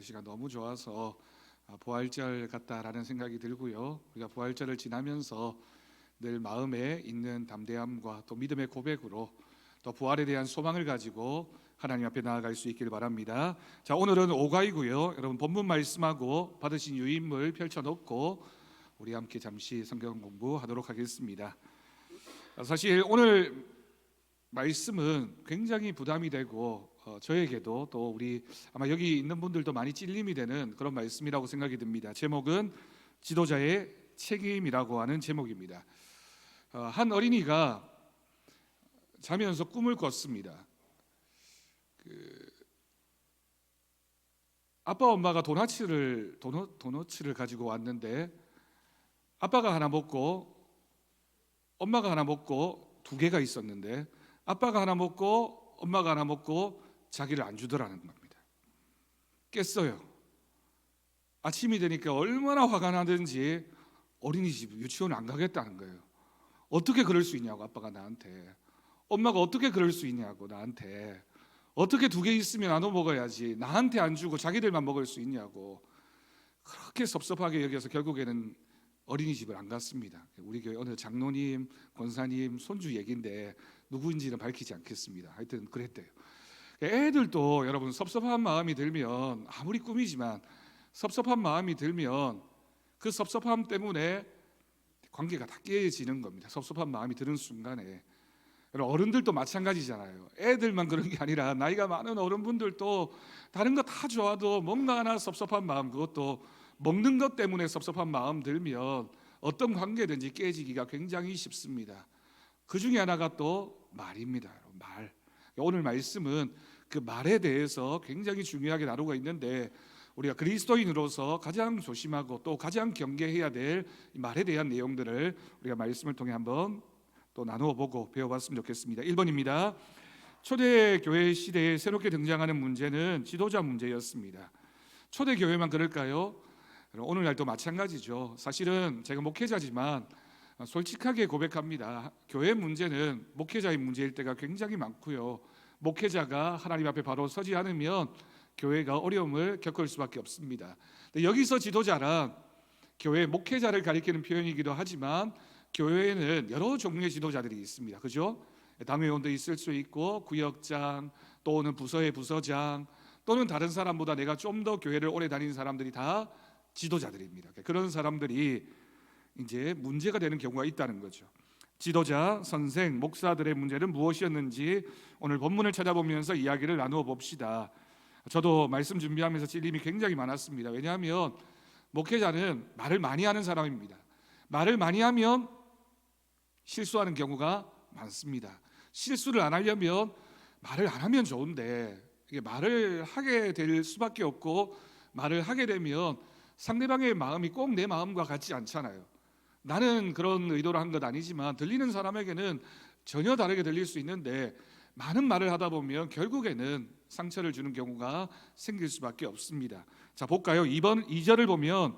날씨가 너무 좋아서 부활절 같다라는 생각이 들고요. 우리가 부활절을 지나면서 늘 마음에 있는 담대함과 또 믿음의 고백으로 또 부활에 대한 소망을 가지고 하나님 앞에 나아갈 수 있기를 바랍니다. 자, 오늘은 오가이고요. 여러분 본문 말씀하고 받으신 유인물 펼쳐놓고 우리 함께 잠시 성경 공부하도록 하겠습니다. 사실 오늘 말씀은 굉장히 부담이 되고 저에게도 또 우리 아마 여기 있는 분들도 많이 찔림이 되는 그런 말씀이라고 생각이 듭니다. 제목은 지도자의 책임이라고 하는 제목입니다. 한 어린이가 자면서 꿈을 꿨습니다. 아빠 엄마가 도너츠를 가지고 왔는데 아빠가 하나 먹고 엄마가 하나 먹고 두 개가 있었는데 아빠가 하나 먹고 엄마가 하나 먹고 자기를 안 주더라는 겁니다. 깼어요. 아침이 되니까 얼마나 화가 나든지 어린이집 유치원 안 가겠다는 거예요. 어떻게 그럴 수 있냐고 아빠가 나한테, 엄마가 어떻게 그럴 수 있냐고 나한테, 어떻게 두 개 있으면 나눠 먹어야지 나한테 안 주고 자기들만 먹을 수 있냐고 그렇게 섭섭하게 여겨서 결국에는 어린이집을 안 갔습니다. 우리 교회 어느 장로님, 권사님 손주 얘기인데 누구인지는 밝히지 않겠습니다. 하여튼 그랬대요. 애들도 여러분 섭섭한 마음이 들면 아무리 꿈이지만 섭섭한 마음이 들면 그 섭섭함 때문에 관계가 다 깨지는 겁니다. 섭섭한 마음이 드는 순간에. 어른들도 마찬가지잖아요. 애들만 그런 게 아니라 나이가 많은 어른분들도 다른 거 다 좋아도 뭔가 하나 섭섭한 마음, 그것도 먹는 것 때문에 섭섭한 마음 들면 어떤 관계든지 깨지기가 굉장히 쉽습니다. 그 중에 하나가 또 말입니다. 말. 오늘 말씀은 그 말에 대해서 굉장히 중요하게 다루고 있는데 우리가 그리스도인으로서 가장 조심하고 또 가장 경계해야 될 말에 대한 내용들을 우리가 말씀을 통해 한번 또 나누어 보고 배워봤으면 좋겠습니다. 1번입니다. 초대교회 시대에 새롭게 등장하는 문제는 지도자 문제였습니다. 초대교회만 그럴까요? 오늘날도 마찬가지죠. 사실은 제가 목회자지만 솔직하게 고백합니다. 교회 문제는 목회자의 문제일 때가 굉장히 많고요. 목회자가 하나님 앞에 바로 서지 않으면 교회가 어려움을 겪을 수밖에 없습니다. 여기서 지도자란 교회 목회자를 가리키는 표현이기도 하지만 교회에는 여러 종류의 지도자들이 있습니다. 그죠? 당회원도 있을 수 있고 구역장 또는 부서의 부서장 또는 다른 사람보다 내가 좀 더 교회를 오래 다닌 사람들이 다 지도자들입니다. 그런 사람들이 이제 문제가 되는 경우가 있다는 거죠. 지도자, 선생, 목사들의 문제는 무엇이었는지 오늘 본문을 찾아보면서 이야기를 나누어 봅시다. 저도 말씀 준비하면서 찔림이 굉장히 많았습니다. 왜냐하면 목회자는 말을 많이 하는 사람입니다. 말을 많이 하면 실수하는 경우가 많습니다. 실수를 안 하려면 말을 안 하면 좋은데 이게 말을 하게 될 수밖에 없고 말을 하게 되면 상대방의 마음이 꼭 내 마음과 같지 않잖아요. 나는 그런 의도로 한 것 아니지만 들리는 사람에게는 전혀 다르게 들릴 수 있는데 많은 말을 하다 보면 결국에는 상처를 주는 경우가 생길 수밖에 없습니다. 자, 볼까요? 2절을 보면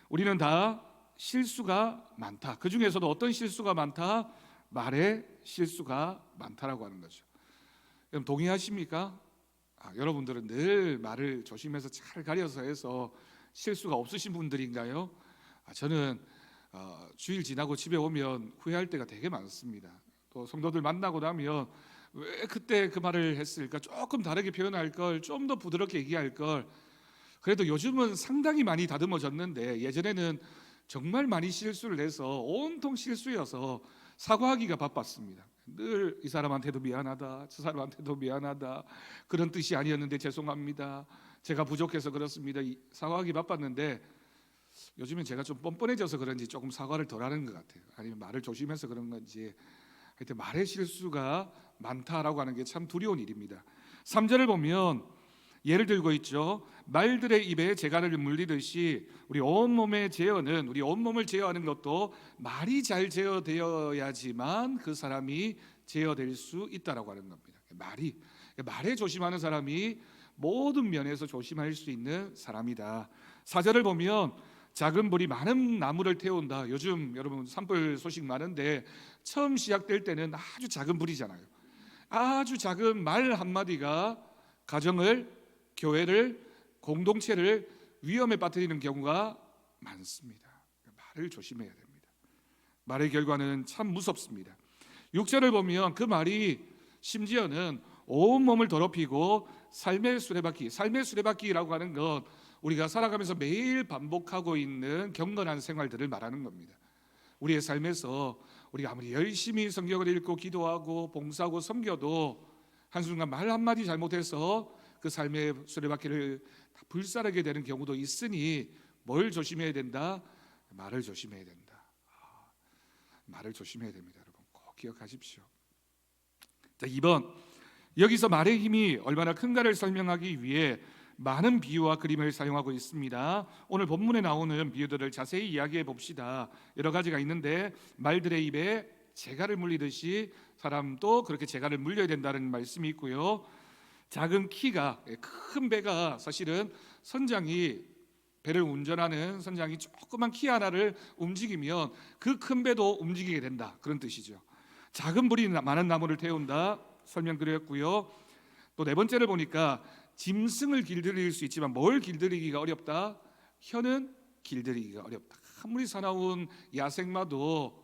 우리는 다 실수가 많다. 그 중에서도 어떤 실수가 많다? 말에 실수가 많다라고 하는 거죠. 여러분 동의하십니까? 여러분들은 늘 말을 조심해서 잘 가려서 해서 실수가 없으신 분들인가요? 저는 주일 지나고 집에 오면 후회할 때가 되게 많습니다. 또 성도들 만나고 나면 왜 그때 그 말을 했을까? 조금 다르게 표현할 걸, 좀 더 부드럽게 얘기할 걸. 그래도 요즘은 상당히 많이 다듬어졌는데 예전에는 정말 많이 실수를 해서 온통 실수여서 사과하기가 바빴습니다. 늘 이 사람한테도 미안하다, 저 사람한테도 미안하다, 그런 뜻이 아니었는데 죄송합니다, 제가 부족해서 그렇습니다, 사과하기 바빴는데 요즘엔 제가 좀 뻔뻔해져서 그런지 조금 사과를 덜 하는 것 같아요. 아니면 말을 조심해서 그런 건지 하여튼 말의 실수가 많다라고 하는 게 참 두려운 일입니다. 3절을 보면 예를 들고 있죠. 말들의 입에 재갈을 물리듯이 우리 온몸의 제어는, 우리 온몸을 제어하는 것도 말이 잘 제어되어야지만 그 사람이 제어될 수 있다라고 하는 겁니다. 말에 조심하는 사람이 모든 면에서 조심할 수 있는 사람이다. 4절을 보면 작은 불이 많은 나무를 태운다. 요즘 여러분 산불 소식 많은데 처음 시작될 때는 아주 작은 불이잖아요. 아주 작은 말 한마디가 가정을, 교회를 공동체를 위험에 빠뜨리는 경우가 많습니다. 말을 조심해야 됩니다. 말의 결과는 참 무섭습니다. 6절을 보면 그 말이 심지어는 온몸을 더럽히고 삶의 수레바퀴라고 하는 것, 우리가 살아가면서 매일 반복하고 있는 경건한 생활들을 말하는 겁니다. 우리의 삶에서 우리가 아무리 열심히 성경을 읽고 기도하고 봉사하고 섬겨도 한순간 말 한마디 잘못해서 그 삶의 수레바퀴를 다 불살하게 되는 경우도 있으니 뭘 조심해야 된다? 말을 조심해야 된다. 말을 조심해야 됩니다. 여러분 꼭 기억하십시오. 자, 2번, 여기서 말의 힘이 얼마나 큰가를 설명하기 위해 많은 비유와 그림을 사용하고 있습니다. 오늘 본문에 나오는 비유들을 자세히 이야기해 봅시다. 여러 가지가 있는데 말들의 입에 재갈을 물리듯이 사람도 그렇게 재갈을 물려야 된다는 말씀이 있고요. 작은 키가, 큰 배가 사실은 배를 운전하는 선장이 조그만 키 하나를 움직이면 그 큰 배도 움직이게 된다, 그런 뜻이죠. 작은 불이 많은 나무를 태운다 설명드렸고요. 또 네 번째를 보니까 짐승을 길들일 수 있지만 뭘 길들이기가 어렵다? 혀는 길들이기가 어렵다. 아무리 사나운 야생마도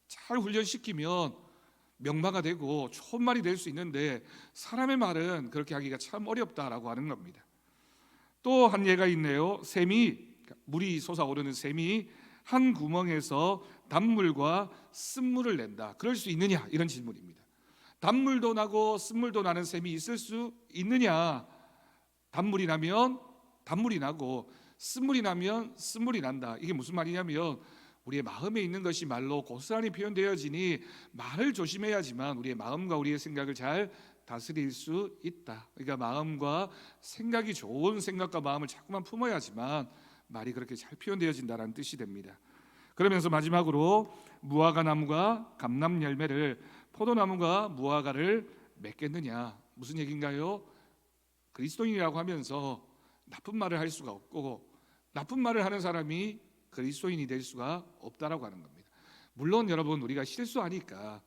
잘 훈련시키면 명마가 되고 좋은 말이 될 수 있는데 사람의 말은 그렇게 하기가 참 어렵다라고 하는 겁니다. 또 한 예가 있네요. 물이 솟아오르는 샘이 한 구멍에서 단물과 쓴물을 낸다. 그럴 수 있느냐? 이런 질문입니다. 단물도 나고 쓴물도 나는 샘이 있을 수 있느냐? 단물이 나면 단물이 나고 쓴물이 나면 쓴물이 난다. 이게 무슨 말이냐면 우리의 마음에 있는 것이 말로 고스란히 표현되어지니 말을 조심해야지만 우리의 마음과 우리의 생각을 잘 다스릴 수 있다. 그러니까 마음과 생각이 좋은 생각과 마음을 자꾸만 품어야지만 말이 그렇게 잘 표현되어진다는 뜻이 됩니다. 그러면서 마지막으로 무화과 나무가 감람 열매를, 포도나무가 무화과를 맺겠느냐, 무슨 얘기인가요? 그리스도인이라고 하면서 나쁜 말을 할 수가 없고 나쁜 말을 하는 사람이 그리스도인이 될 수가 없다라고 하는 겁니다. 물론 여러분 우리가 실수하니까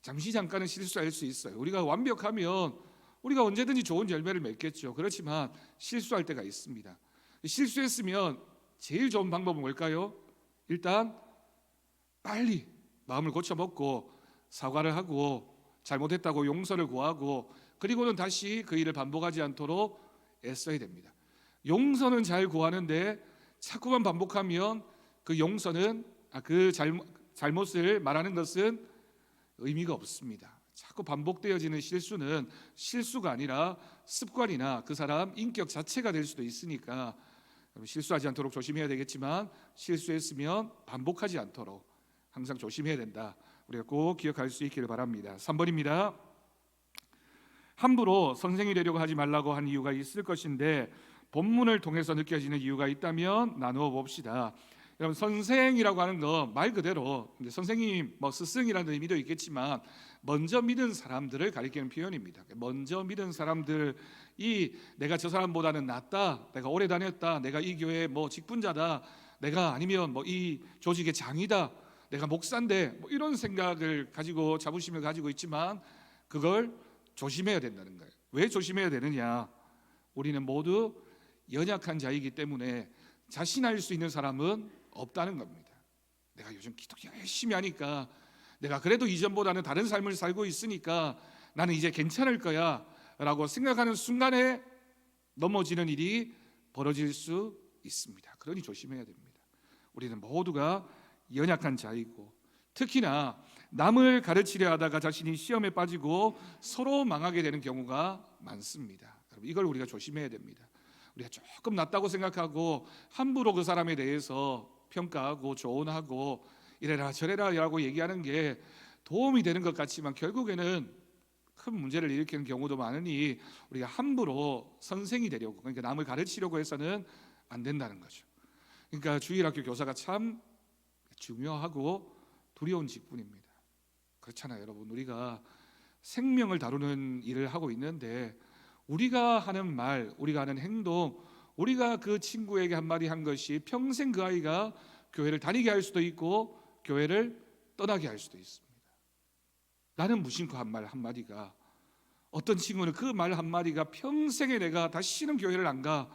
잠깐은 실수할 수 있어요. 우리가 완벽하면 우리가 언제든지 좋은 열매를 맺겠죠. 그렇지만 실수할 때가 있습니다. 실수했으면 제일 좋은 방법은 뭘까요? 일단 빨리 마음을 고쳐먹고 사과를 하고 잘못했다고 용서를 구하고 그리고는 다시 그 일을 반복하지 않도록 애써야 됩니다. 용서는 잘 구하는데 자꾸만 반복하면 그 용서는 잘못을 말하는 것은 의미가 없습니다. 자꾸 반복되어지는 실수는 실수가 아니라 습관이나 그 사람 인격 자체가 될 수도 있으니까 실수하지 않도록 조심해야 되겠지만 실수했으면 반복하지 않도록 항상 조심해야 된다. 우리가 꼭 기억할 수 있기를 바랍니다. 3번입니다. 함부로 선생이 되려고 하지 말라고 한 이유가 있을 것인데 본문을 통해서 느껴지는 이유가 있다면 나누어 봅시다. 여러분 선생이라고 하는 거 말 그대로 선생님 스승이라는 의미도 있겠지만 먼저 믿은 사람들을 가리키는 표현입니다. 먼저 믿은 사람들이 내가 저 사람보다는 낫다, 내가 오래 다녔다, 내가 이 교회 직분자다, 내가 아니면 이 조직의 장이다, 내가 목사인데 이런 생각을 가지고 자부심을 가지고 있지만 그걸 조심해야 된다는 거예요. 왜 조심해야 되느냐? 우리는 모두 연약한 자이기 때문에 자신할 수 있는 사람은 없다는 겁니다. 내가 요즘 기도 열심히 하니까 내가 그래도 이전보다는 다른 삶을 살고 있으니까 나는 이제 괜찮을 거야 라고 생각하는 순간에 넘어지는 일이 벌어질 수 있습니다. 그러니 조심해야 됩니다. 우리는 모두가 연약한 자이고 특히나 남을 가르치려 하다가 자신이 시험에 빠지고 서로 망하게 되는 경우가 많습니다. 여러분 이걸 우리가 조심해야 됩니다. 우리가 조금 낫다고 생각하고 함부로 그 사람에 대해서 평가하고 조언하고 이래라 저래라 라고 얘기하는 게 도움이 되는 것 같지만 결국에는 큰 문제를 일으키는 경우도 많으니 우리가 함부로 선생이 되려고, 그러니까 남을 가르치려고 해서는 안 된다는 거죠. 그러니까 주일학교 교사가 참 중요하고 두려운 직분입니다. 그렇잖아요 여러분. 우리가 생명을 다루는 일을 하고 있는데 우리가 하는 말, 우리가 하는 행동, 우리가 그 친구에게 한마디 한 것이 평생 그 아이가 교회를 다니게 할 수도 있고 교회를 떠나게 할 수도 있습니다. 나는 무심코 한 말 한마디가, 어떤 친구는 그 말 한마디가 평생에 내가 다시는 교회를 안 가,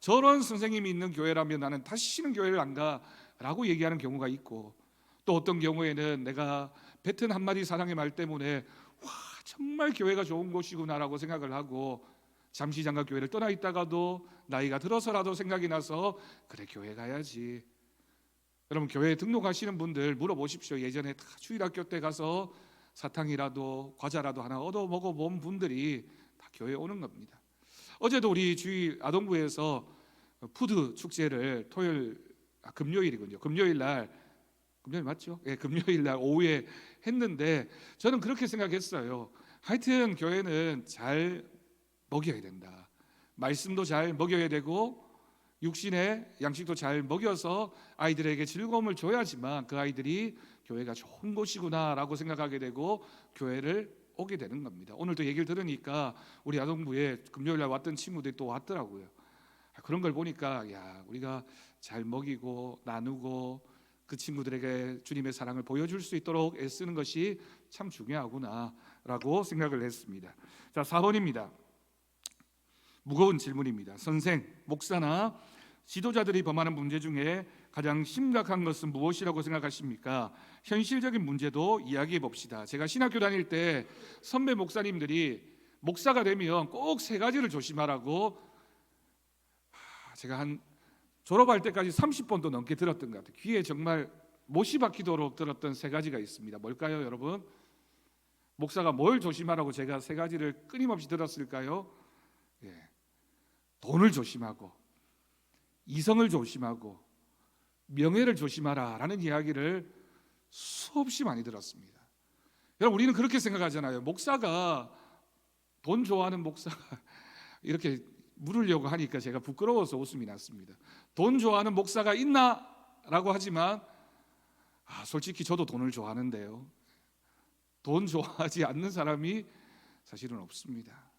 저런 선생님이 있는 교회라면 나는 다시는 교회를 안 가라고 얘기하는 경우가 있고, 또 어떤 경우에는 내가 뱉은 한마디 사랑의 말 때문에 와 정말 교회가 좋은 곳이구나라고 생각을 하고 잠시 잠깐 교회를 떠나 있다가도 나이가 들어서라도 생각이 나서 그래 교회 가야지. 여러분 교회에 등록하시는 분들 물어보십시오. 예전에 다 주일학교 때 가서 사탕이라도 과자라도 하나 얻어 먹어본 분들이 다 교회에 오는 겁니다. 어제도 우리 주일 아동부에서 푸드 축제를 금요일이군요. 금요일 맞죠? 예, 금요일 날 오후에 했는데 저는 그렇게 생각했어요. 하여튼 교회는 잘 먹여야 된다. 말씀도 잘 먹여야 되고 육신의 양식도 잘 먹여서 아이들에게 즐거움을 줘야지만 그 아이들이 교회가 좋은 곳이구나라고 생각하게 되고 교회를 오게 되는 겁니다. 오늘도 얘기를 들으니까 우리 아동부에 금요일 날 왔던 친구들이 또 왔더라고요. 그런 걸 보니까 야 우리가 잘 먹이고 나누고 그 친구들에게 주님의 사랑을 보여줄 수 있도록 애쓰는 것이 참 중요하구나라고 생각을 했습니다. 자 4번입니다. 무거운 질문입니다. 선생, 목사나 지도자들이 범하는 문제 중에 가장 심각한 것은 무엇이라고 생각하십니까? 현실적인 문제도 이야기해 봅시다. 제가 신학교 다닐 때 선배 목사님들이 목사가 되면 꼭 3가지를 조심하라고 제가 한 졸업할 때까지 30번도 넘게 들었던 것 같아요. 귀에 정말 못이 박히도록 들었던 3가지가 있습니다. 뭘까요, 여러분? 목사가 뭘 조심하라고 제가 3가지를 끊임없이 들었을까요? 예. 돈을 조심하고 이성을 조심하고 명예를 조심하라라는 이야기를 수없이 많이 들었습니다. 여러분 우리는 그렇게 생각하잖아요. 목사가 돈 좋아하는 목사가 이렇게 물으려고 하니까 제가 부끄러워서 웃음이 났습니다. 돈 좋아하는 목사가 있나라고 하지만 솔직히 저도 돈을 좋아하는데요. 돈 좋아하지 않는 사람이 사실은 없습니다.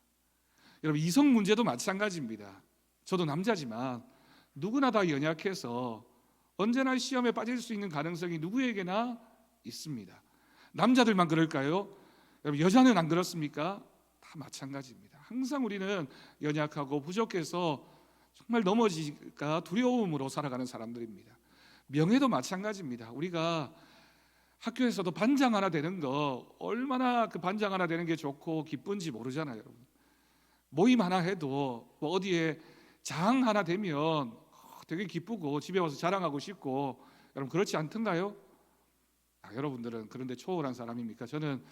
여러분 이성 문제도 마찬가지입니다. 저도 남자지만 누구나 다 연약해서 언제나 시험에 빠질 수 있는 가능성이 누구에게나 있습니다. 남자들만 그럴까요? 여러분 여자는 안 그렇습니까? 다 마찬가지입니다. 항상 우리는 연약하고 부족해서 정말 넘어질까 두려움으로 살아가는 사람들입니다. 명예도 마찬가지입니다. 우리가 학교에서도 반장 하나 되는 거 얼마나 그 반장 하나 되는 게 좋고 기쁜지 모르잖아요. 모임 하나 해도 뭐 어디에 장 하나 되면 되게 기쁘고 집에 와서 자랑하고 싶고 여러분 그렇지 않던가요? 여러분들은 그런데 초월한 사람입니까? 저는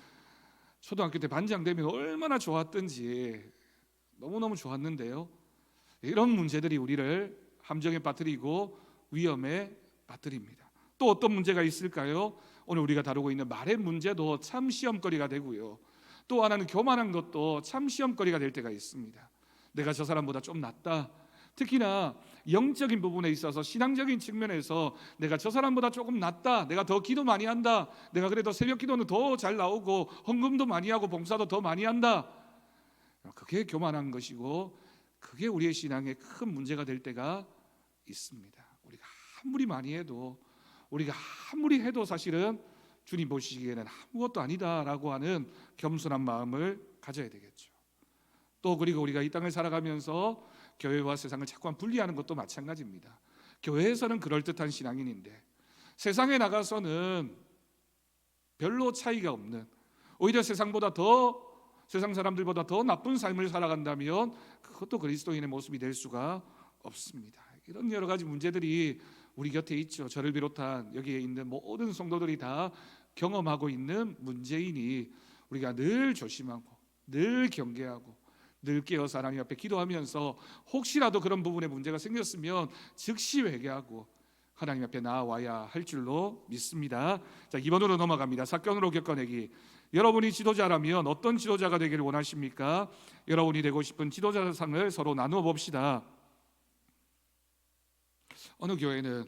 초등학교 때 반장 되면 얼마나 좋았던지 너무너무 좋았는데요. 이런 문제들이 우리를 함정에 빠뜨리고 위험에 빠뜨립니다. 또 어떤 문제가 있을까요? 오늘 우리가 다루고 있는 말의 문제도 참 시험거리가 되고요. 또 하나는 교만한 것도 참 시험거리가 될 때가 있습니다. 내가 저 사람보다 좀 낫다. 특히나 영적인 부분에 있어서 신앙적인 측면에서 내가 저 사람보다 조금 낫다. 내가 더 기도 많이 한다. 내가 그래도 새벽 기도는 더 잘 나오고 헌금도 많이 하고 봉사도 더 많이 한다. 그게 교만한 것이고 그게 우리의 신앙에 큰 문제가 될 때가 있습니다. 우리가 아무리 많이 해도 우리가 아무리 해도 사실은 주님 보시기에는 아무것도 아니다라고 하는 겸손한 마음을 가져야 되겠죠. 또 그리고 우리가 이 땅을 살아가면서 교회와 세상을 자꾸만 분리하는 것도 마찬가지입니다. 교회에서는 그럴듯한 신앙인인데 세상에 나가서는 별로 차이가 없는 오히려 세상 사람들보다 더 나쁜 삶을 살아간다면 그것도 그리스도인의 모습이 될 수가 없습니다. 이런 여러 가지 문제들이 우리 곁에 있죠. 저를 비롯한 여기에 있는 모든 성도들이 다 경험하고 있는 문제이니 우리가 늘 조심하고 늘 경계하고 늘 깨어서 하나님 앞에 기도하면서 혹시라도 그런 부분에 문제가 생겼으면 즉시 회개하고 하나님 앞에 나아와야 할 줄로 믿습니다. 자, 2번으로 넘어갑니다. 사건으로 겪어내기. 여러분이 지도자라면 어떤 지도자가 되기를 원하십니까? 여러분이 되고 싶은 지도자상을 서로 나누어 봅시다. 어느 교회는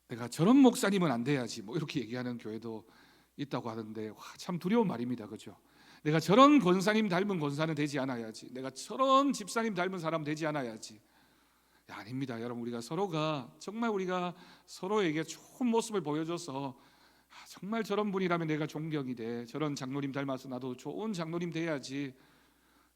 내가 저런 목사님은 안 돼야지 뭐 이렇게 얘기하는 교회도 있다고 하는데 참 두려운 말입니다. 그렇죠? 내가 저런 권사님 닮은 권사는 되지 않아야지. 내가 저런 집사님 닮은 사람 되지 않아야지. 아닙니다. 여러분 우리가 서로에게 좋은 모습을 보여줘서 정말 저런 분이라면 내가 존경이 돼. 저런 장로님 닮아서 나도 좋은 장로님 돼야지.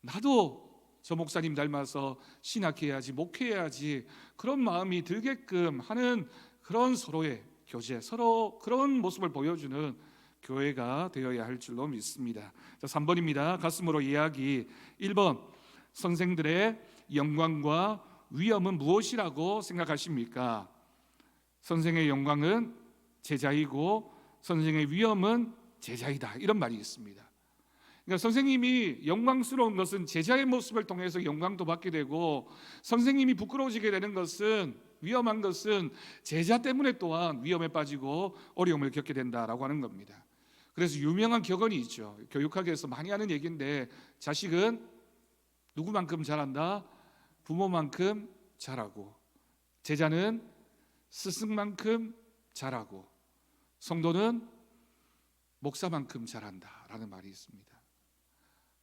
나도 저 목사님 닮아서 신학해야지, 목회해야지 그런 마음이 들게끔 하는 그런 서로의 교제, 서로 그런 모습을 보여주는 교회가 되어야 할 줄로 믿습니다. 자, 3번입니다. 가슴으로 이야기. 1번, 선생들의 영광과 위엄은 무엇이라고 생각하십니까? 선생의 영광은 제자이고 선생의 위엄은 제자이다, 이런 말이 있습니다. 그러니까 선생님이 영광스러운 것은 제자의 모습을 통해서 영광도 받게 되고, 선생님이 부끄러워지게 되는 것은, 위험한 것은 제자 때문에 또한 위험에 빠지고 어려움을 겪게 된다라고 하는 겁니다. 그래서 유명한 격언이 있죠. 교육학에서 많이 하는 얘기인데, 자식은 누구만큼 잘한다? 부모만큼 잘하고, 제자는 스승만큼 잘하고, 성도는 목사만큼 잘한다라는 말이 있습니다.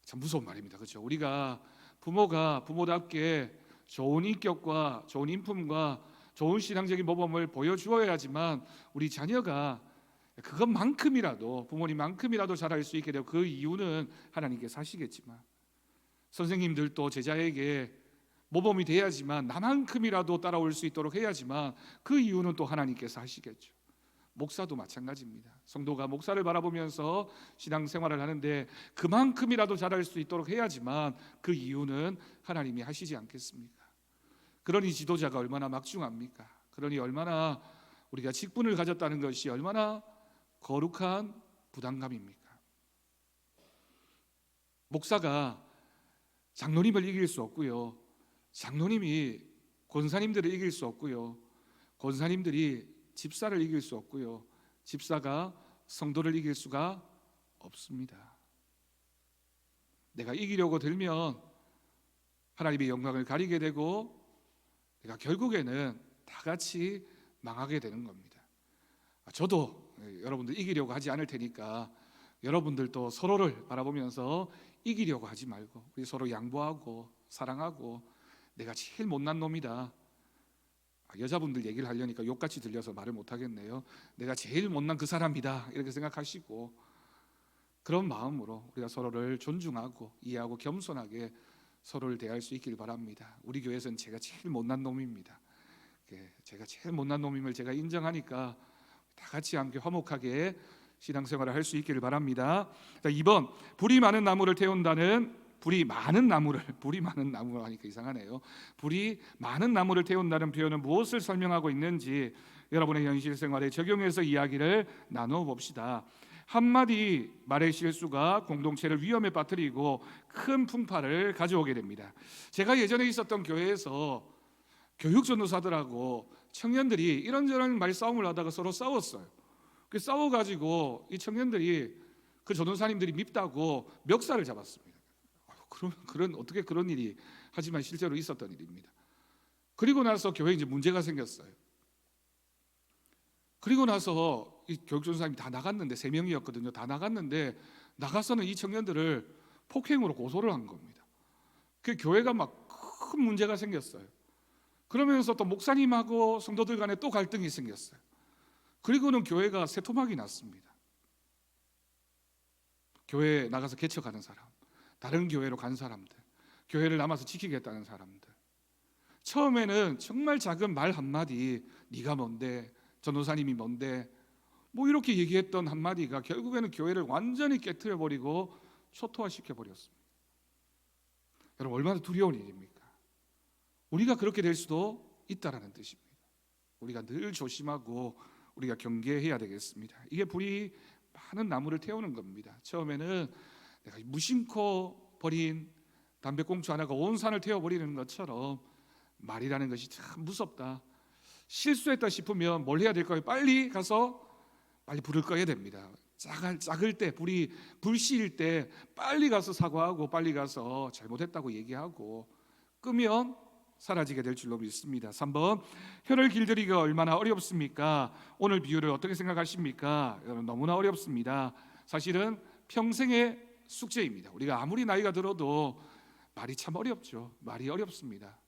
참 무서운 말입니다. 그렇죠? 우리가 부모가 부모답게 좋은 인격과 좋은 인품과 좋은 신앙적인 모범을 보여주어야지만 우리 자녀가 그것만큼이라도, 부모님만큼이라도 잘할 수 있게 되고, 그 이유는 하나님께서 하시겠지만, 선생님들도 제자에게 모범이 돼야지만, 나만큼이라도 따라올 수 있도록 해야지만 그 이유는 또 하나님께서 하시겠죠. 목사도 마찬가지입니다. 성도가 목사를 바라보면서 신앙생활을 하는데 그만큼이라도 잘할 수 있도록 해야지만 그 이유는 하나님이 하시지 않겠습니까? 그러니 지도자가 얼마나 막중합니까? 그러니 얼마나 우리가 직분을 가졌다는 것이 얼마나 거룩한 부담감입니까? 목사가 장로님을 이길 수 없고요, 장로님이 권사님들을 이길 수 없고요, 권사님들이 집사를 이길 수 없고요, 집사가 성도를 이길 수가 없습니다. 내가 이기려고 들면 하나님의 영광을 가리게 되고, 내가 결국에는 다 같이 망하게 되는 겁니다. 저도 여러분들 이기려고 하지 않을 테니까 여러분들도 서로를 바라보면서 이기려고 하지 말고 우리 서로 양보하고 사랑하고, 내가 제일 못난 놈이다, 여자분들 얘기를 하려니까 욕같이 들려서 말을 못하겠네요. 내가 제일 못난 그 사람이다, 이렇게 생각하시고 그런 마음으로 우리가 서로를 존중하고 이해하고 겸손하게 서로를 대할 수 있길 바랍니다. 우리 교회에서는 제가 제일 못난 놈입니다. 제가 제일 못난 놈임을 제가 인정하니까 다 같이 함께 화목하게 신앙생활을 할 수 있기를 바랍니다. 자, 2번, 불이 많은 나무를 태운다는, 불이 많은 나무를 하니까 이상하네요. 불이 많은 나무를 태운다는 표현은 무엇을 설명하고 있는지 여러분의 현실 생활에 적용해서 이야기를 나누어 봅시다. 한마디 말의 실수가 공동체를 위험에 빠뜨리고 큰 풍파를 가져오게 됩니다. 제가 예전에 있었던 교회에서 교육 전도사들하고 청년들이 이런저런 말싸움을 하다가 서로 싸웠어요. 그 싸워가지고 이 청년들이, 그 전도사님들이 밉다고 멱살을 잡았습니다. 어떻게 그런 일이, 하지만 실제로 있었던 일입니다. 그리고 나서 교회에 이제 문제가 생겼어요. 그리고 나서 이 교육전사님이 다 나갔는데, 3명이었거든요. 다 나갔는데 나가서는 이 청년들을 폭행으로 고소를 한 겁니다. 그 교회가 막 큰 문제가 생겼어요. 그러면서 또 목사님하고 성도들 간에 또 갈등이 생겼어요. 그리고는 교회가 새토막이 났습니다. 교회에 나가서 개척하는 사람, 다른 교회로 간 사람들, 교회를 남아서 지키겠다는 사람들, 처음에는 정말 작은 말 한마디, 네가 뭔데, 전도사님이 뭔데, 뭐 이렇게 얘기했던 한마디가 결국에는 교회를 완전히 깨트려버리고 초토화시켜버렸습니다. 여러분, 얼마나 두려운 일입니까? 우리가 그렇게 될 수도 있다라는 뜻입니다. 우리가 늘 조심하고 우리가 경계해야 되겠습니다. 이게 불이 많은 나무를 태우는 겁니다. 처음에는 내가 무심코 버린 담배꽁초 하나가 온 산을 태워버리는 것처럼 말이라는 것이 참 무섭다. 실수했다 싶으면 뭘 해야 될까요? 빨리 가서 빨리 불을 꺼야 됩니다. 작을 때, 불씨일 때 빨리 가서 사과하고 빨리 가서 잘못했다고 얘기하고 끄면 사라지게 될 줄로 믿습니다. 3번, 혀를 길들이기가 얼마나 어렵습니까? 오늘 비유를 어떻게 생각하십니까? 여러분, 너무나 어렵습니다. 사실은 평생의 숙제입니다. 우리가 아무리 나이가 들어도 말이 참 어렵죠. 말이 어렵습니다.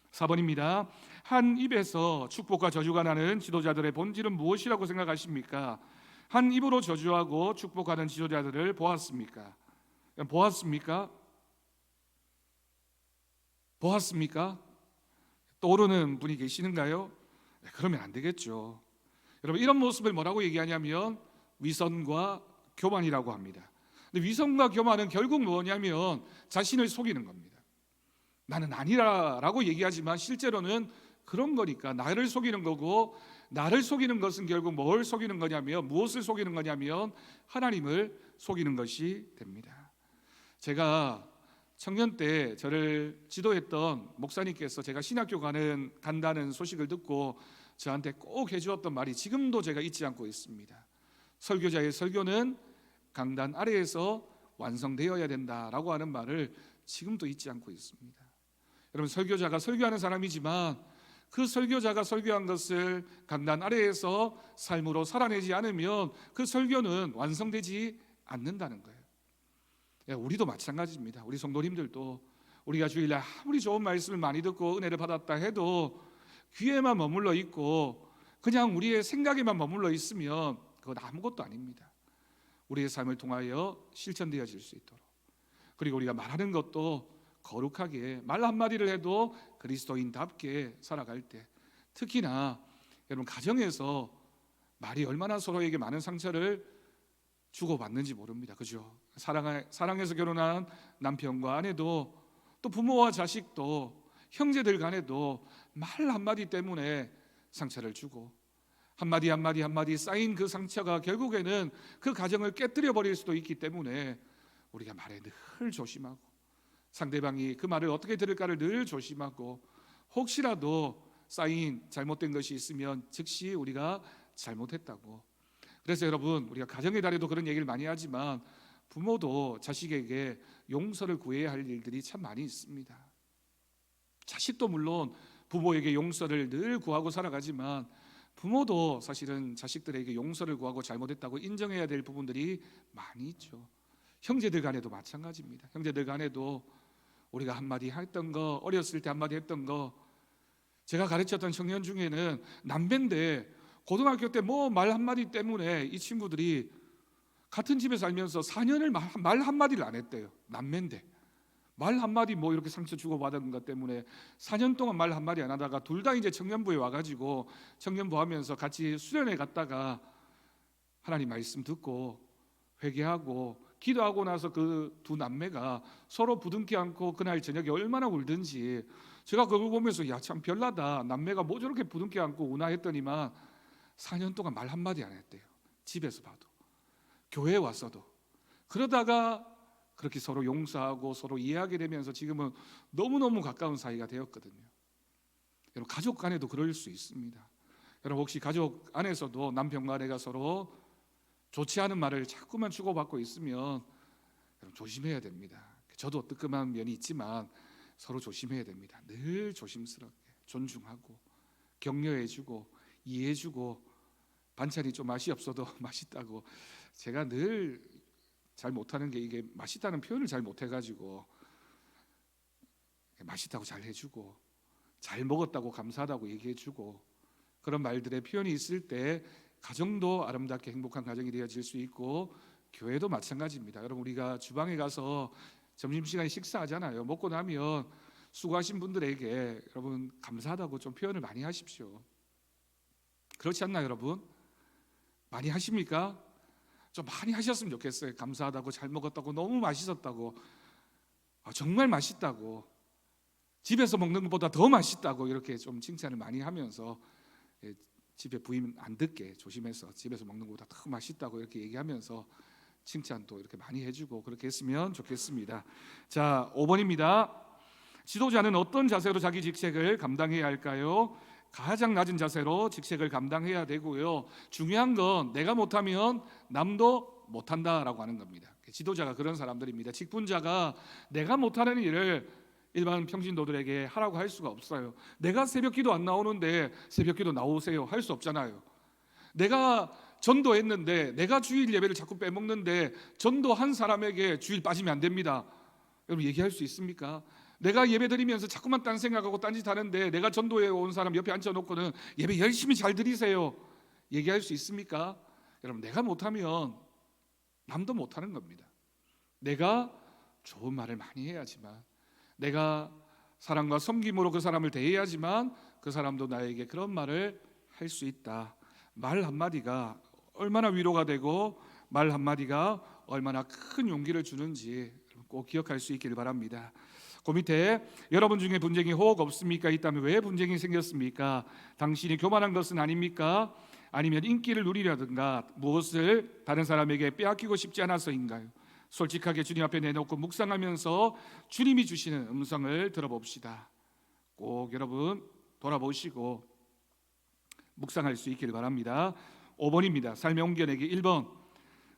4번입니다. 한 입에서 축복과 저주가 나는 지도자들의 본질은 무엇이라고 생각하십니까? 한 입으로 저주하고 축복하는 지도자들을 보았습니까? 보았습니까? 떠오르는 분이 계시는가요? 네, 그러면 안 되겠죠. 여러분, 이런 모습을 뭐라고 얘기하냐면 위선과 교만이라고 합니다. 근데 위선과 교만은 결국 뭐냐면 자신을 속이는 겁니다. 나는 아니라라고 얘기하지만 실제로는 그런 거니까 나를 속이는 거고, 나를 속이는 것은 결국 뭘 속이는 거냐면, 무엇을 속이는 거냐면 하나님을 속이는 것이 됩니다. 제가 청년 때 저를 지도했던 목사님께서 제가 신학교 간다는 소식을 듣고 저한테 꼭 해주었던 말이 지금도 제가 잊지 않고 있습니다. 설교자의 설교는 강단 아래에서 완성되어야 된다라고 하는 말을 지금도 잊지 않고 있습니다. 여러분, 설교자가 설교하는 사람이지만 그 설교자가 설교한 것을 강단 아래에서 삶으로 살아내지 않으면 그 설교는 완성되지 않는다는 거예요. 우리도 마찬가지입니다. 우리 성도님들도 우리가 주일날 아무리 좋은 말씀을 많이 듣고 은혜를 받았다 해도 귀에만 머물러 있고 그냥 우리의 생각에만 머물러 있으면 그건 아무것도 아닙니다. 우리의 삶을 통하여 실천되어질 수 있도록, 그리고 우리가 말하는 것도 거룩하게 말 한마디를 해도 그리스도인답게 살아갈 때, 특히나 여러분 가정에서 말이 얼마나 서로에게 많은 상처를 주고받는지 모릅니다. 그죠? 사랑해서 결혼한 남편과 아내도, 또 부모와 자식도, 형제들 간에도 말 한마디 때문에 상처를 주고 한마디 쌓인 그 상처가 결국에는 그 가정을 깨뜨려 버릴 수도 있기 때문에 우리가 말에 늘 조심하고, 상대방이 그 말을 어떻게 들을까를 늘 조심하고, 혹시라도 쌓인 잘못된 것이 있으면 즉시 우리가 잘못했다고. 그래서 여러분, 우리가 가정의 달에도 그런 얘기를 많이 하지만 부모도 자식에게 용서를 구해야 할 일들이 참 많이 있습니다. 자식도 물론 부모에게 용서를 늘 구하고 살아가지만 부모도 사실은 자식들에게 용서를 구하고 잘못했다고 인정해야 될 부분들이 많이 있죠. 형제들 간에도 마찬가지입니다. 형제들 간에도 우리가 한마디 했던 거, 어렸을 때 한마디 했던 거, 제가 가르쳤던 청년 중에는 남배인데 고등학교 때 뭐 말 한마디 때문에 이 친구들이 같은 집에 살면서 4년을 말 한마디를 안 했대요. 남매인데 말 한마디 뭐 이렇게 상처 주고받은 것 때문에 4년 동안 말 한마디 안 하다가 둘 다 이제 청년부에 와가지고 청년부 하면서 같이 수련회 갔다가 하나님 말씀 듣고 회개하고 기도하고 나서 그 두 남매가 서로 부둥켜 안고 그날 저녁에 얼마나 울든지, 제가 그걸 보면서 야, 참 별나다. 남매가 뭐 저렇게 부둥켜 안고 우나 했더니만 4년 동안 말 한마디 안 했대요. 집에서 봐도, 교회에 왔어도. 그러다가 그렇게 서로 용서하고 서로 이해하게 되면서 지금은 너무너무 가까운 사이가 되었거든요. 여러분, 가족 간에도 그럴 수 있습니다. 여러분, 혹시 가족 안에서도 남편과 아내가 서로 좋지 않은 말을 자꾸만 주고받고 있으면 여러분 조심해야 됩니다. 저도 뜨끔한 면이 있지만 서로 조심해야 됩니다. 늘 조심스럽게 존중하고 격려해주고 이해해주고, 반찬이 좀 맛이 없어도 맛있다고, 제가 늘 잘 못하는 게 이게 맛있다는 표현을 잘 못해가지고 맛있다고 잘 해주고 잘 먹었다고 감사하다고 얘기해주고, 그런 말들의 표현이 있을 때 가정도 아름답게 행복한 가정이 되어질 수 있고, 교회도 마찬가지입니다. 여러분, 우리가 주방에 가서 점심시간에 식사하잖아요. 먹고 나면 수고하신 분들에게 여러분 감사하다고 좀 표현을 많이 하십시오. 그렇지 않나요, 여러분? 많이 하십니까? 좀 많이 하셨으면 좋겠어요. 감사하다고, 잘 먹었다고, 너무 맛있었다고, 정말 맛있다고, 집에서 먹는 것보다 더 맛있다고, 이렇게 좀 칭찬을 많이 하면서 집에 부인 안 듣게 조심해서 집에서 먹는 것보다 더 맛있다고 이렇게 얘기하면서 칭찬도 이렇게 많이 해주고 그렇게 했으면 좋겠습니다. 자, 5번입니다. 지도자는 어떤 자세로 자기 직책을 감당해야 할까요? 가장 낮은 자세로 직책을 감당해야 되고요. 중요한 건 내가 못하면 남도 못한다라고 하는 겁니다. 지도자가 그런 사람들입니다. 직분자가 내가 못하는 일을 일반 평신도들에게 하라고 할 수가 없어요. 내가 새벽기도 안 나오는데 새벽기도 나오세요 할 수 없잖아요. 내가 전도했는데, 내가 주일 예배를 자꾸 빼먹는데 전도한 사람에게 주일 빠지면 안 됩니다. 여러분, 얘기할 수 있습니까? 내가 예배 드리면서 자꾸만 딴 생각하고 딴짓 하는데 내가 전도해 온 사람 옆에 앉혀놓고는 예배 열심히 잘 드리세요 얘기할 수 있습니까? 여러분, 내가 못하면 남도 못하는 겁니다. 내가 좋은 말을 많이 해야지만, 내가 사랑과 섬김으로 그 사람을 대해야지만 그 사람도 나에게 그런 말을 할 수 있다. 말 한마디가 얼마나 위로가 되고 말 한마디가 얼마나 큰 용기를 주는지 꼭 기억할 수 있기를 바랍니다. 그 밑에 여러분 중에 분쟁이 혹 없습니까? 있다면 왜 분쟁이 생겼습니까? 당신이 교만한 것은 아닙니까? 아니면 인기를 누리려든가 무엇을 다른 사람에게 빼앗기고 싶지 않아서인가요? 솔직하게 주님 앞에 내놓고 묵상하면서 주님이 주시는 음성을 들어봅시다. 꼭 여러분 돌아보시고 묵상할 수 있기를 바랍니다. 5번입니다. 삶의 옮겨내기 1번.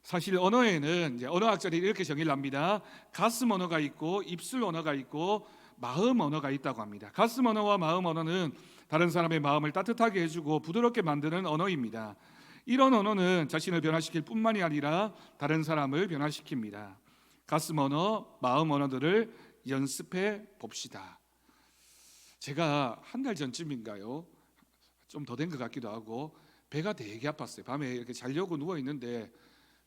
사실 언어에는 이제 언어학자들이 이렇게 정의를 합니다. 가슴 언어가 있고 입술 언어가 있고 마음 언어가 있다고 합니다. 가슴 언어와 마음 언어는 다른 사람의 마음을 따뜻하게 해주고 부드럽게 만드는 언어입니다. 이런 언어는 자신을 변화시킬 뿐만이 아니라 다른 사람을 변화시킵니다. 가슴 언어, 마음 언어들을 연습해 봅시다. 제가 한 달 전쯤인가요? 좀 더 된 것 같기도 하고 배가 되게 아팠어요. 밤에 이렇게 자려고 누워 있는데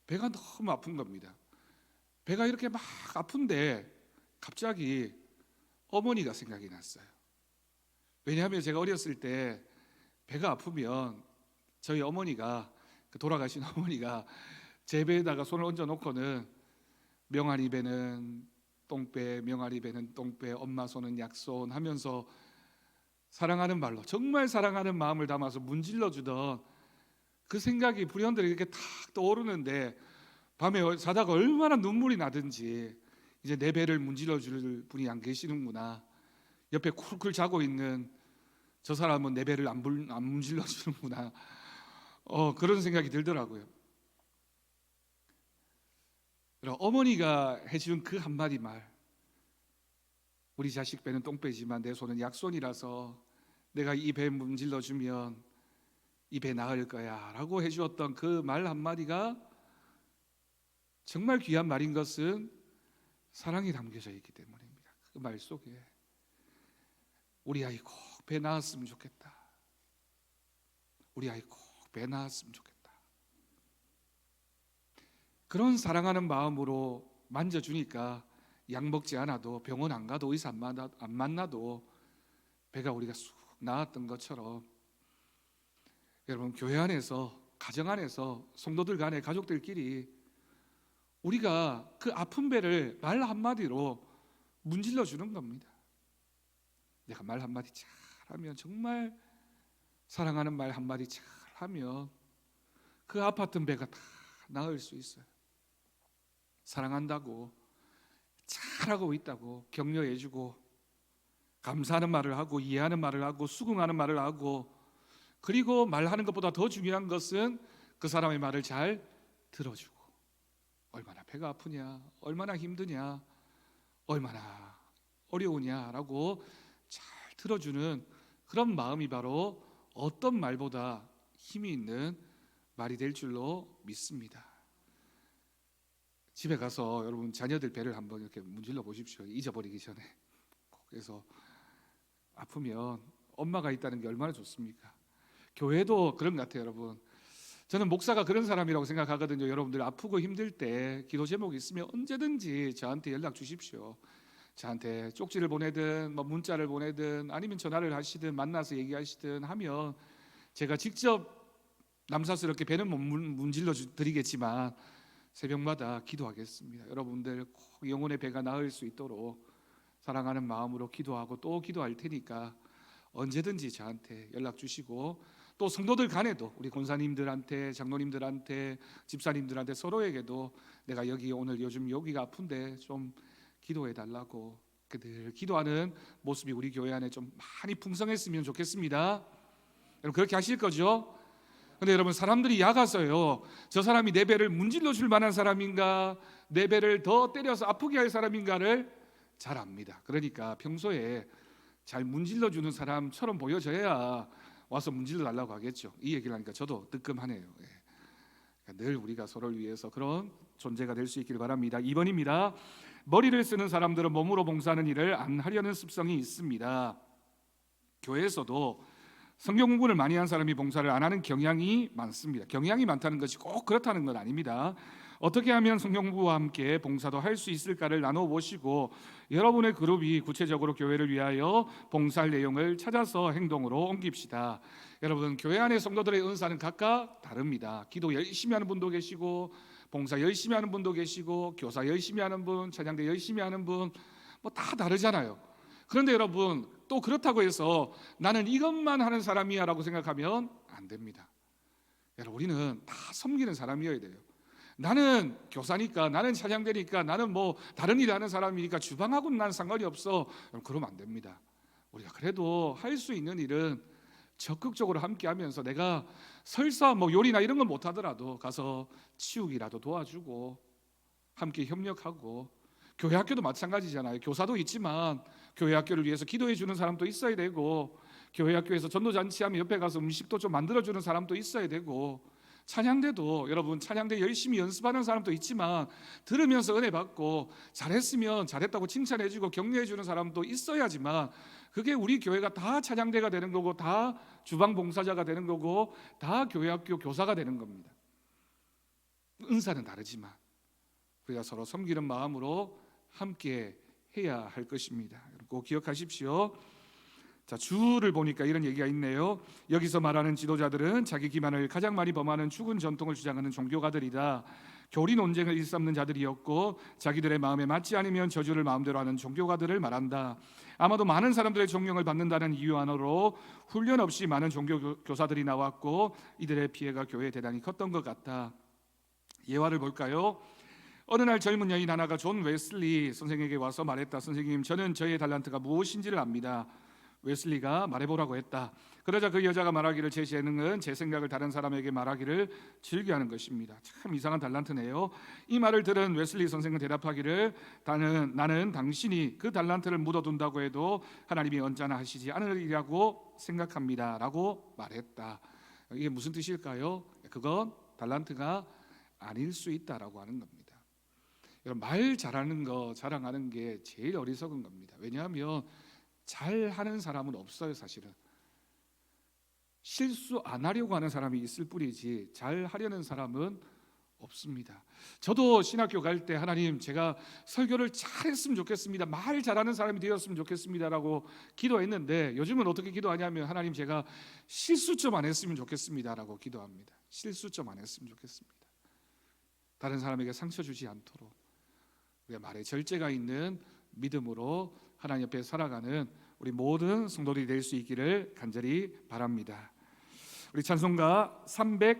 배가 너무 아픈 겁니다. 배가 이렇게 막 아픈데 갑자기 어머니가 생각이 났어요. 왜냐하면 제가 어렸을 때 배가 아프면 저희 어머니가, 돌아가신 어머니가 제 배에다가 손을 얹어 놓고는 명아리 배는 똥배, 명아리 배는 똥배, 엄마 손은 약손 하면서 사랑하는 말로 정말 사랑하는 마음을 담아서 문질러 주던 그 생각이 불현듯 이렇게 탁 떠오르는데 밤에 자다가 얼마나 눈물이 나든지 이제 내 배를 문질러 줄 분이 안 계시는구나. 옆에 쿨쿨 자고 있는 저 사람은 내 배를 안 문질러 주는구나. 그런 생각이 들더라고요. 어머니가 해준 그 한마디 말, 우리 자식 배는 똥배지만 내 손은 약손이라서 내가 이 배 문질러 주면 이 배 나을 거야 라고 해주었던 그 말 한마디가 정말 귀한 말인 것은 사랑이 담겨져 있기 때문입니다. 그 말 속에 우리 아이 꼭 배 낳았으면 좋겠다. 우리 아이 꼭 배 낳았으면 좋겠다. 그런 사랑하는 마음으로 만져주니까 약 먹지 않아도 병원 안 가도 의사 안 만나도 배가 우리가 쑥 나았던 것처럼 여러분 교회 안에서 가정 안에서 성도들 간에 가족들끼리 우리가 그 아픈 배를 말 한마디로 문질러 주는 겁니다. 내가 말 한마디 잘하면 정말 사랑하는 말 한마디 잘하면 그 아팠던 배가 다 나을 수 있어요. 사랑한다고 잘하고 있다고 격려해주고 감사하는 말을 하고 이해하는 말을 하고 수긍하는 말을 하고 그리고 말하는 것보다 더 중요한 것은 그 사람의 말을 잘 들어주고 얼마나 배가 아프냐 얼마나 힘드냐 얼마나 어려우냐라고 잘 들어주는 그런 마음이 바로 어떤 말보다 힘이 있는 말이 될 줄로 믿습니다. 집에 가서 여러분 자녀들 배를 한번 이렇게 문질러 보십시오. 잊어버리기 전에. 그래서 아프면 엄마가 있다는 게 얼마나 좋습니까? 교회도 그런 것 같아요, 여러분. 저는 목사가 그런 사람이라고 생각하거든요. 여러분들 아프고 힘들 때 기도 제목이 있으면 언제든지 저한테 연락 주십시오. 저한테 쪽지를 보내든 뭐 문자를 보내든 아니면 전화를 하시든 만나서 얘기하시든 하면 제가 직접 남사스럽게 배는 못 문질러 드리겠지만 새벽마다 기도하겠습니다. 여러분들 꼭 영혼의 배가 나을 수 있도록 사랑하는 마음으로 기도하고 또 기도할 테니까 언제든지 저한테 연락 주시고 또 성도들 간에도 우리 권사님들한테 장로님들한테 집사님들한테 서로에게도 내가 여기 오늘 요즘 여기가 아픈데 좀 기도해 달라고 늘 기도하는 모습이 우리 교회 안에 좀 많이 풍성했으면 좋겠습니다. 여러분 그렇게 하실 거죠? 근데 여러분 사람들이 약아서요 저 사람이 내 배를 문질러 줄 만한 사람인가 내 배를 더 때려서 아프게 할 사람인가를 잘 압니다. 그러니까 평소에 잘 문질러 주는 사람처럼 보여져야 와서 문질러 달라고 하겠죠. 이 얘기를 하니까 저도 뜨끔하네요. 그러니까 늘 우리가 서로를 위해서 그런 존재가 될 수 있기를 바랍니다. 2번입니다. 머리를 쓰는 사람들은 몸으로 봉사하는 일을 안 하려는 습성이 있습니다. 교회에서도 성경 공부를 많이 한 사람이 봉사를 안 하는 경향이 많습니다. 경향이 많다는 것이 꼭 그렇다는 건 아닙니다. 어떻게 하면 성령부와 함께 봉사도 할 수 있을까를 나눠 보시고 여러분의 그룹이 구체적으로 교회를 위하여 봉사할 내용을 찾아서 행동으로 옮깁시다. 여러분, 교회 안의 성도들의 은사는 각각 다릅니다. 기도 열심히 하는 분도 계시고, 봉사 열심히 하는 분도 계시고, 교사 열심히 하는 분, 찬양대 열심히 하는 분, 뭐 다 다르잖아요. 그런데 여러분, 또 그렇다고 해서 나는 이것만 하는 사람이야 라고 생각하면 안 됩니다. 여러분, 우리는 다 섬기는 사람이어야 돼요. 나는 교사니까, 나는 찬양대니까, 나는 뭐 다른 일 하는 사람이니까 주방하고는 난 상관이 없어, 그러면 안 됩니다. 우리가 그래도 할 수 있는 일은 적극적으로 함께하면서, 내가 설사 뭐 요리나 이런 건 못하더라도 가서 치우기라도 도와주고 함께 협력하고, 교회 학교도 마찬가지잖아요. 교사도 있지만 교회 학교를 위해서 기도해 주는 사람도 있어야 되고, 교회 학교에서 전도잔치하면 옆에 가서 음식도 좀 만들어주는 사람도 있어야 되고, 찬양대도 여러분 찬양대 열심히 연습하는 사람도 있지만 들으면서 은혜 받고 잘했으면 잘했다고 칭찬해 주고 격려해 주는 사람도 있어야지만, 그게 우리 교회가 다 찬양대가 되는 거고, 다 주방 봉사자가 되는 거고, 다 교회 학교 교사가 되는 겁니다. 은사는 다르지만 우리가 서로 섬기는 마음으로 함께 해야 할 것입니다. 꼭 기억하십시오. 자, 주를 보니까 이런 얘기가 있네요. 여기서 말하는 지도자들은 자기 기만을 가장 많이 범하는 죽은 전통을 주장하는 종교가들이다. 교리 논쟁을 일삼는 자들이었고, 자기들의 마음에 맞지 않으면 저주를 마음대로 하는 종교가들을 말한다. 아마도 많은 사람들의 존경을 받는다는 이유 하나로 훈련 없이 많은 종교 교사들이 나왔고, 이들의 피해가 교회에 대단히 컸던 것 같다. 예화를 볼까요? 어느 날 젊은 여인 하나가 존 웨슬리 선생에게 와서 말했다. 선생님, 저는 저의 달란트가 무엇인지를 압니다. 웨슬리가 말해보라고 했다. 그러자 그 여자가 말하기를, 제 재능은 제 생각을 다른 사람에게 말하기를 즐겨하는 것입니다. 참 이상한 달란트네요. 이 말을 들은 웨슬리 선생은 대답하기를, 나는 당신이 그 달란트를 묻어둔다고 해도 하나님이 언짢아 하시지 않으리라고 생각합니다 라고 말했다. 이게 무슨 뜻일까요? 그건 달란트가 아닐 수 있다라고 하는 겁니다. 여러분, 말 잘하는 거 자랑하는 게 제일 어리석은 겁니다. 왜냐하면 잘하는 사람은 없어요. 사실은 실수 안 하려고 하는 사람이 있을 뿐이지 잘하려는 사람은 없습니다. 저도 신학교 갈 때, 하나님, 제가 설교를 잘했으면 좋겠습니다, 말 잘하는 사람이 되었으면 좋겠습니다라고 기도했는데, 요즘은 어떻게 기도하냐면, 하나님, 제가 실수 좀 안 했으면 좋겠습니다라고 기도합니다. 실수 좀 안 했으면 좋겠습니다. 다른 사람에게 상처 주지 않도록 우리가 말에 절제가 있는 믿음으로 하나님 옆에 살아가는 우리 모든 성도들이 될 수 있기를 간절히 바랍니다. 우리 찬송가 300